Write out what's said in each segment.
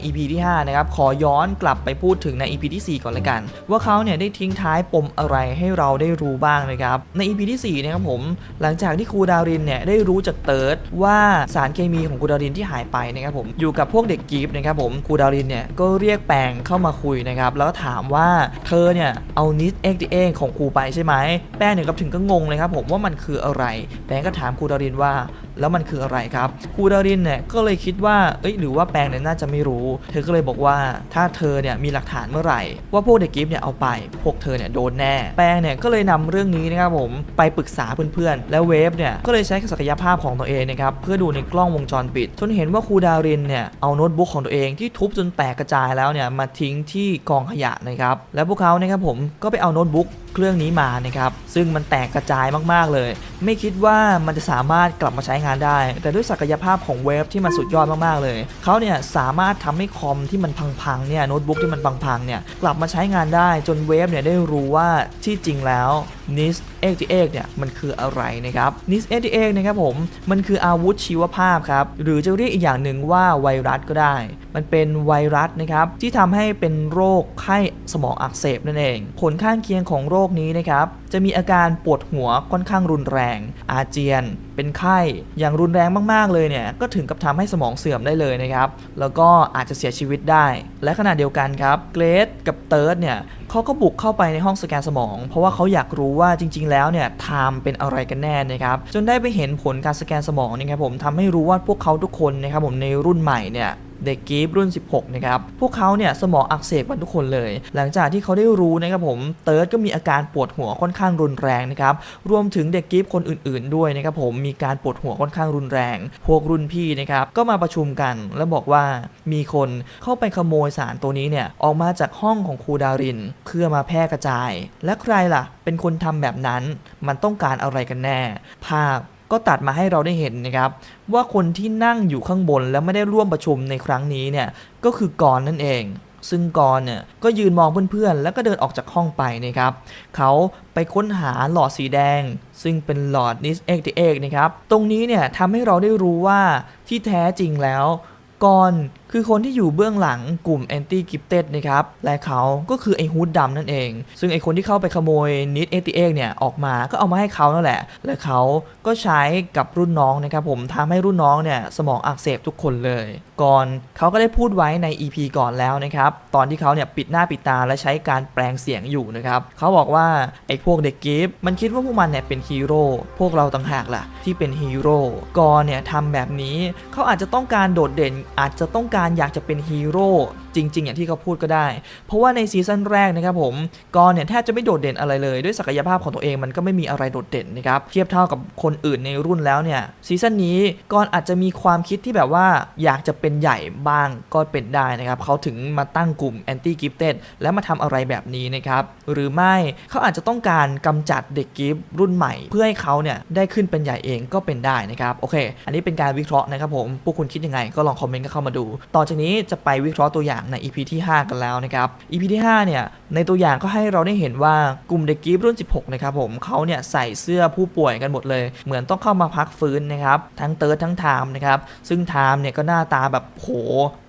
EP ที่5นะครับขอย้อนกลับไปพูดถึงใน EP ที่4ก่อนละกันว่าเขาเนี่ยได้ทิ้งท้ายปมอะไรให้เราได้รู้บ้างนะครับใน EP ที่4นะครับผมหลังจากที่ครูดารินเนี่ยได้รู้จากเติร์ดว่าสารเคมีของครูดารินที่หายไปนะครับผมอยู่กับพวกเด็กกีฟนะครับผมครูดารินเนี่ยก็เรียกแปงเข้ามาคุยนะครับแล้วถามว่าเธอเนี่ยเอานิสเอ็กดีเอของครูไปใช่ไหมแป้งเนี่ยก็ถึงก็งงเลยครับผมว่ามันคืออะไรแปงก็ถามครูดารินว่าแล้วมันคืออะไรครับครูดารินเนี่ยก็เลยคิดว่าหรือว่าแปงเนี่ยน่าจะไม่รู้เธอก็เลยบอกว่าถ้าเธอเนี่ยมีหลักฐานเมื่อไหร่ว่าพวกเด็กกิฟต์เนี่ยเอาไปพวกเธอเนี่ยโดนแน่แปงเนี่ยก็เลยนำเรื่องนี้นะครับผมไปปรึกษาเพื่อนๆแล้วเวฟเนี่ยก็เลยใช้ศักยภาพของตัวเองนะครับเพื่อดูในกล้องวงจรปิดจนเห็นว่าครูดารินเนี่ยเอาโน้ตบุ๊กของตัวเองที่ทุบจนแตกกระจายแล้วเนี่ยมาทิ้งที่กองขยะนะครับแล้วพวกเขานะครับผมก็ไปเอาโน้ตบุ๊กเครื่องนี้มานะครับซึ่งมันแตกกระจายมากๆเลยไม่คิดว่ามันจะสามารถกลับมาใช้งานได้แต่ด้วยศักยภาพของเวฟที่มันสุดยอดมากๆเลยเขาเนี่ยสามารถทำให้คอมที่มันพังๆเนี่ยโน้ตบุ๊กที่มันพังๆเนี่ยกลับมาใช้งานได้จนเวฟเนี่ยได้รู้ว่าที่จริงแล้ว NIS-88 เนี่ยมันคืออะไรนะครับ NIS-88 นะครับผมมันคืออาวุธชีวภาพครับหรือจะเรียกอีกอย่างหนึ่งว่าไวรัสก็ได้มันเป็นไวรัสนะครับที่ทำให้เป็นโรคไข้สมองอักเสบนั่นเองผลข้างเคียงของโรคนี้นะครับจะมีอาการปวดหัวค่อนข้างรุนแรงอาเจียนเป็นไข้อย่างรุนแรงมากๆเลยเนี่ยก็ถึงกับทำให้สมองเสื่อมได้เลยนะครับแล้วก็อาจจะเสียชีวิตได้และขณะเดียวกันครับเกรซกับเติร์ดเนี่ยเขาก็บุกเข้าไปในห้องสแกนสมองเพราะว่าเขาอยากรู้ว่าจริงๆแล้วเนี่ยไทม์เป็นอะไรกันแน่นะครับจนได้ไปเห็นผลการสแกนสมองนะครับผมทำให้รู้ว่าพวกเขาทุกคนนะครับผมในรุ่นใหม่เนี่ยเด็กกีฟรุ่น16นะครับพวกเขาเนี่ยสมองอักเสบกันทุกคนเลยหลังจากที่เขาได้รู้นะครับผมเติร์ดก็มีอาการปวดหัวค่อนข้างรุนแรงนะครับรวมถึงเด็กกีฟคนอื่นๆด้วยนะครับผมมีการปวดหัวค่อนข้างรุนแรงพวกรุ่นพี่นะครับก็มาประชุมกันแล้วบอกว่ามีคนเข้าไปขโมยสารตัวนี้เนี่ยออกมาจากห้องของครูดารินเพื่อมาแพร่กระจายและใครล่ะเป็นคนทำแบบนั้นมันต้องการอะไรกันแน่ภาพก็ตัดมาให้เราได้เห็นนะครับว่าคนที่นั่งอยู่ข้างบนแล้วไม่ได้ร่วมประชุมในครั้งนี้เนี่ยก็คือกรนั่นเองซึ่งกรเนี่ยก็ยืนมองเพื่อนๆแล้วก็เดินออกจากห้องไปนะครับเขาไปค้นหาหลอดสีแดงซึ่งเป็นหลอดนิสเอ็กซ์เอ็กนะครับตรงนี้เนี่ยทำให้เราได้รู้ว่าที่แท้จริงแล้วกรคือคนที่อยู่เบื้องหลังกลุ่มแอนตี้กิฟเต็ดนะครับและเขาก็คือไอ้ฮูดดำนั่นเองซึ่งไอ้คนที่เข้าไปขโมยนิด88เนี่ยออกมาก็เอามาให้เขานั่นแหละและเขาก็ใช้กับรุ่นน้องนะครับผมทำให้รุ่นน้องเนี่ยสมองอักเสบทุกคนเลยก่อนเขาก็ได้พูดไว้ใน EP ก่อนแล้วนะครับตอนที่เขาเนี่ยปิดหน้าปิดตาและใช้การแปลงเสียงอยู่นะครับเขาบอกว่าไอ้พวกเด็กกิฟมันคิดว่าพวกมันเนี่ยเป็นฮีโร่พวกเราต่างหากล่ะที่เป็นฮีโร่ก่อนเนี่ยทำแบบนี้เขาอาจจะต้องการโดดเด่นอาจจะต้องการอยากจะเป็นฮีโร่จริงๆอย่างที่เขาพูดก็ได้เพราะว่าในซีซั่นแรกนะครับผมกรเนี่ยแทบจะไม่โดดเด่นอะไรเลยด้วยศักยภาพของตัวเองมันก็ไม่มีอะไรโดดเด่นนะครับเทียบเท่ากับคนอื่นในรุ่นแล้วเนี่ยซีซั่นนี้กรอาจจะมีความคิดที่แบบว่าอยากจะเป็นใหญ่บ้างก็เป็นได้นะครับเขาถึงมาตั้งกลุ่มแอนตี้กิฟเต็ดและมาทำอะไรแบบนี้นะครับหรือไม่เขาอาจจะต้องการกำจัดเด็กกิฟรุ่นใหม่เพื่อให้เขาเนี่ยได้ขึ้นเป็นใหญ่เองก็เป็นได้นะครับโอเคอันนี้เป็นการวิเคราะห์นะครับผมพวกคุณคิดยังไงก็ลองคอมเมนต์เข้ามาดูต่อจากนี้จะไปวิเคราะห์ตัวอย่างใน EP ที่5กันแล้วนะครับ EP ที่5เนี่ยในตัวอย่างก็ให้เราได้เห็นว่ากลุ่มเด็กกีฟรุ่น16นะครับผมเขาเนี่ยใส่เสื้อผู้ป่วยกันหมดเลยเหมือนต้องเข้ามาพักฟื้นนะครับทั้งเติร์ดทั้งไทม์นะครับซึ่งไทม์เนี่ยก็หน้าตาแบบโห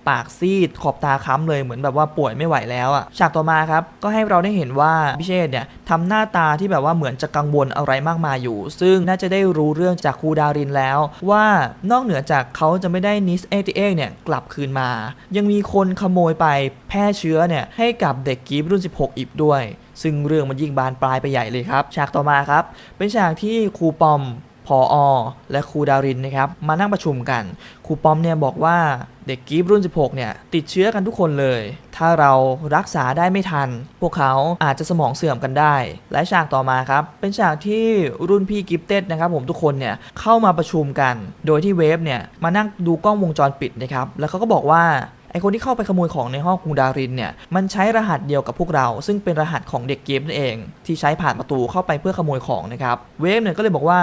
ปากซีดขอบตาค้ำเลยเหมือนแบบว่าป่วยไม่ไหวแล้วอ่ะฉากต่อมาครับก็ให้เราได้เห็นว่าพิเชษเนี่ยทำหน้าตาที่แบบว่าเหมือนจะกังวลอะไรมากมายอยู่ซึ่งน่าจะได้รู้เรื่องจากครูดารินแล้วว่านอกเหนือจากเขาจะไม่ได้นิส88เนี่ยกลับคืนมายังมีคนขโมยไปแพร่เชื้อเนี่ยให้กับเด็กกีฟรุ่น16อีกด้วยซึ่งเรื่องมันยิ่งบานปลายไปใหญ่เลยครับฉากต่อมาครับเป็นฉากที่ครูปอมผอ.และครูดารินนะครับมานั่งประชุมกันครูปอมเนี่ยบอกว่าเด็กกีฟรุ่น16เนี่ยติดเชื้อกันทุกคนเลยถ้าเรารักษาได้ไม่ทันพวกเขาอาจจะสมองเสื่อมกันได้และฉากต่อมาครับเป็นฉากที่รุ่นพี่กิฟเต็ดนะครับผมทุกคนเนี่ยเข้ามาประชุมกันโดยที่เวฟเนี่ยมานั่งดูกล้องวงจรปิดนะครับแล้วเขาก็บอกว่าไอคนที่เข้าไปขโมยของในห้องครูดารินเนี่ยมันใช้รหัสเดียวกับพวกเราซึ่งเป็นรหัสของเด็กเกมนั่นเองที่ใช้ผ่านประตูเข้าไปเพื่อขโมยของนะครับเวฟเนี่ยก็เลยบอกว่า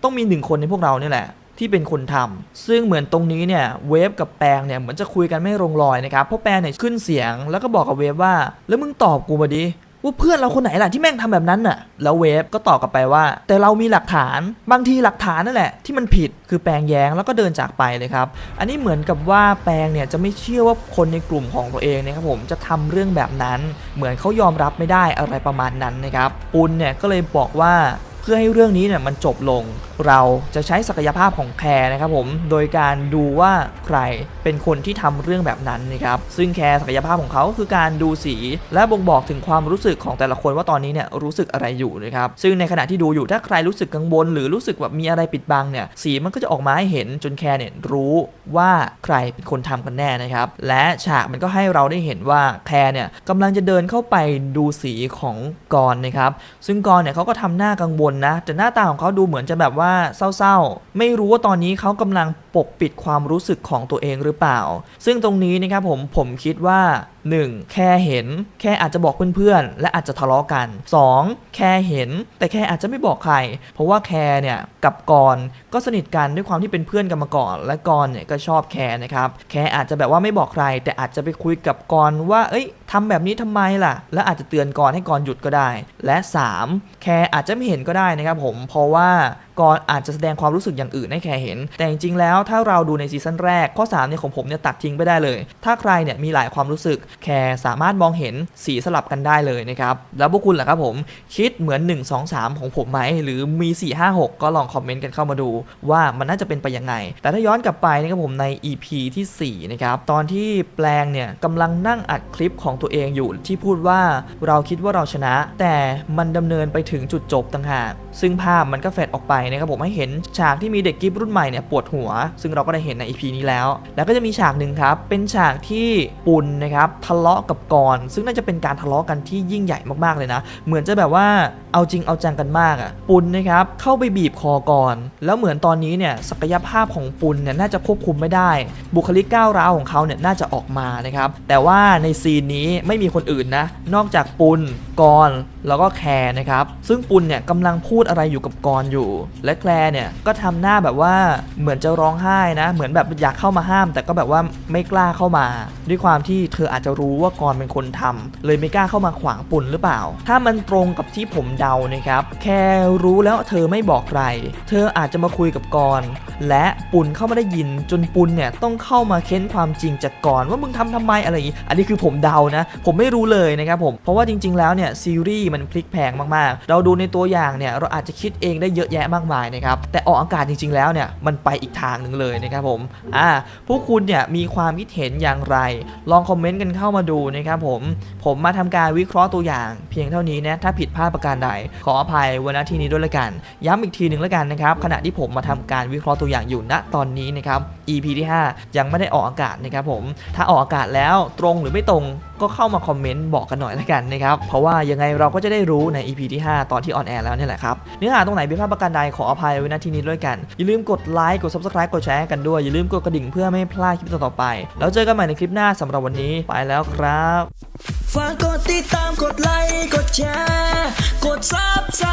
ต้องมี1คนในพวกเราเนี่ยแหละที่เป็นคนทำซึ่งเหมือนตรงนี้เนี่ยเวฟกับแปงเนี่ยเหมือนจะคุยกันไม่ลงรอยนะครับเพราะแปงเนี่ยขึ้นเสียงแล้วก็บอกกับเวฟว่าแล้วมึงตอบกูมาดิ ว่าเพื่อนเราคนไหนล่ะที่แม่งทำแบบนั้นน่ะแล้วเวฟก็ตอบกลับไปว่าแต่เรามีหลักฐานบางทีหลักฐานนั่นแหละที่มันผิดคือแปงแย้งแล้วก็เดินจากไปเลยครับอันนี้เหมือนกับว่าแปงเนี่ยจะไม่เชื่อว่าคนในกลุ่มของตัวเองนะครับผมจะทำเรื่องแบบนั้นเหมือนเขายอมรับไม่ได้อะไรประมาณนั้นนะครับปุณเนี่ยก็เลยบอกว่าเพื่อให้เรื่องนี้เนี่ยมันจบลงเราจะใช้ศักยภาพของแคร์นะครับผมโดยการดูว่าใครเป็นคนที่ทำเรื่องแบบนั้นนะครับซึ่งแคร์ศักยภาพของเขาก็คือการดูสีและบ่งบอกถึงความรู้สึกของแต่ละคนว่าตอนนี้เนี่ยรู้สึกอะไรอยู่นะครับซึ่งในขณะที่ดูอยู่ถ้าใครรู้สึกกังวลหรือรู้สึกแบบมีอะไรปิดบังเนี่ยสีมันก็จะออกมาให้เห็นจนแคร์เนี่ยรู้ว่าใครเป็นคนทำกันแน่นะครับและฉากมันก็ให้เราได้เห็นว่าแคร์เนี่ยกำลังจะเดินเข้าไปดูสีของกรนะครับซึ่งกรเนี่ยเขาก็ทำหน้ากังวลนะแต่หน้าตาของเขาดูเหมือนจะแบบว่าเศร้าๆไม่รู้ว่าตอนนี้เขากำลังปกปิดความรู้สึกของตัวเองหรือเปล่าซึ่งตรงนี้นะครับผมคิดว่า 1. แค่เห็นแค่อาจจะบอกเพื่อนๆและอาจจะทะเลาะกัน 2. แค่เห็นแต่แค่อาจจะไม่บอกใครเพราะว่าแคร์เนี่ยกับกรก็สนิทกันด้วยความที่เป็นเพื่อนกันมาก่อนและกรเนี่ยก็ชอบแคร์นะครับแคร์อาจจะแบบว่าไม่บอกใครแต่อาจจะไปคุยกับกรว่าเอ้ยทำแบบนี้ทำไมล่ะและอาจจะเตือนกรให้กรหยุดก็ได้และ 3. แคร์อาจจะไม่เห็นก็ได้นะครับผมเพราะว่ากรอาจจะแสดงความรู้สึกอย่างอื่นให้แคร์เห็นแต่จริงๆแล้วถ้าเราดูในซีซั่นแรกข้อ3เนี่ยของผมเนี่ยตัดทิ้งไปได้เลยถ้าใครเนี่ยมีหลายความรู้สึกแคร์สามารถมองเห็นสีสลับกันได้เลยนะครับแล้วพวกคุณล่ะครับผมคิดเหมือน1 2 3ของผมไหมหรือมี4 5 6ก็ลองคอมเมนต์กันเข้ามาดูว่ามันน่าจะเป็นไปยังไงแต่ถ้าย้อนกลับไปนะครับผมใน EP ที่4นะครับตอนที่แปลงเนี่ยกำลังนั่งอัดคลิปของตัวเองอยู่ที่พูดว่าเราคิดว่าเราชนะแต่มันดำเนินไปถึงจุดจบต่างหากซึ่งภาพมันก็แฟลชออกไปนะครับผมให้เห็นฉากที่มีเด็กกิฟรุ่นใหม่เนี่ยปวดหัวซึ่งเราก็ได้เห็นใน EP นี้แล้วก็จะมีฉากหนึ่งครับเป็นฉากที่ปุณนะครับทะเลาะกับกรซึ่งน่าจะเป็นการทะเลาะกันที่ยิ่งใหญ่มากๆเลยนะเหมือนจะแบบว่าเอาจริงเอาจังกันมากอ่ะปุณนะครับเข้าไปบีบคอกรแล้วเหมือนตอนนี้เนี่ยศักยภาพของปุณเนี่ยน่าจะควบคุมไม่ได้บุคลิกก้าวร้าวของเขาเนี่ยน่าจะออกมานะครับแต่ว่าในซีนนี้ไม่มีคนอื่นนะนอกจากปุณกรแล้วก็แคร์นะครับซึ่งปุณเนี่ยกำลังพูดอะไรอยู่กับกรอยู่และแคร์เนี่ยก็ทำหน้าแบบว่าเหมือนจะร้องไห้นะเหมือนแบบอยากเข้ามาห้ามแต่ก็แบบว่าไม่กล้าเข้ามาด้วยความที่เธออาจจะรู้ว่ากรเป็นคนทำเลยไม่กล้าเข้ามาขวางปุณหรือเปล่าถ้ามันตรงกับที่ผมเดานะครับแคร์รู้แล้วเธอไม่บอกใครเธออาจจะมาคุยกับกรและปุณเข้ามาได้ยินจนปุณเนี่ยต้องเข้ามาเค้นความจริงจากกรว่ามึงทำไมอะไรอย่างนี้อันนี้คือผมเดานะผมไม่รู้เลยนะครับผมเพราะว่าจริงๆแล้วเนี่ยซีรีส์มันพลิกแพลงมากๆเราดูในตัวอย่างเนี่ยเราอาจจะคิดเองได้เยอะแยะมากมายนะครับแต่ออกอากาศจริงๆแล้วเนี่ยมันไปอีกทางหนึ่งเลยนะครับผมพวกคุณเนี่ยมีความคิดเห็นอย่างไรลองคอมเมนต์กันเข้ามาดูนะครับผมมาทำการวิเคราะห์ตัวอย่างเพียงเท่านี้นะถ้าผิดพลาดประการใดขออภัยไว้ณที่นี้ด้วยละกันย้ำอีกทีหนึ่งละกันนะครับขณะที่ผมมาทำการวิเคราะห์ตัวอย่างอยู่ณตอนนี้นะครับ EP ที่5ยังไม่ได้ออกอากาศนะครับผมถ้าออกอากาศแล้วตรงหรือไม่ตรงก็เข้ามาคอมเมนต์บอกกันหน่อยละกันนะครับเพราะว่ายังไงเราก็จะได้รู้ใน EP ที่5ตอนที่ออนแอร์แล้วนี่แหละครับเนื้อหาตรงไหนผิดพลาดประการใดขออภัยไว้ณที่นี้ด้วยกันอย่าลืมกดไลค์กด Subscribe กดแชร์กันด้วยอย่าลืมกดกระดิ่งเพื่อไม่พลาดคลิปต่อๆไปแล้วเจอกันใหม่ในคลิปหน้าสำหรับวันนี้ไปแล้วครับฝากกดติดตามกดไลค์กดแชร์กด Subscribe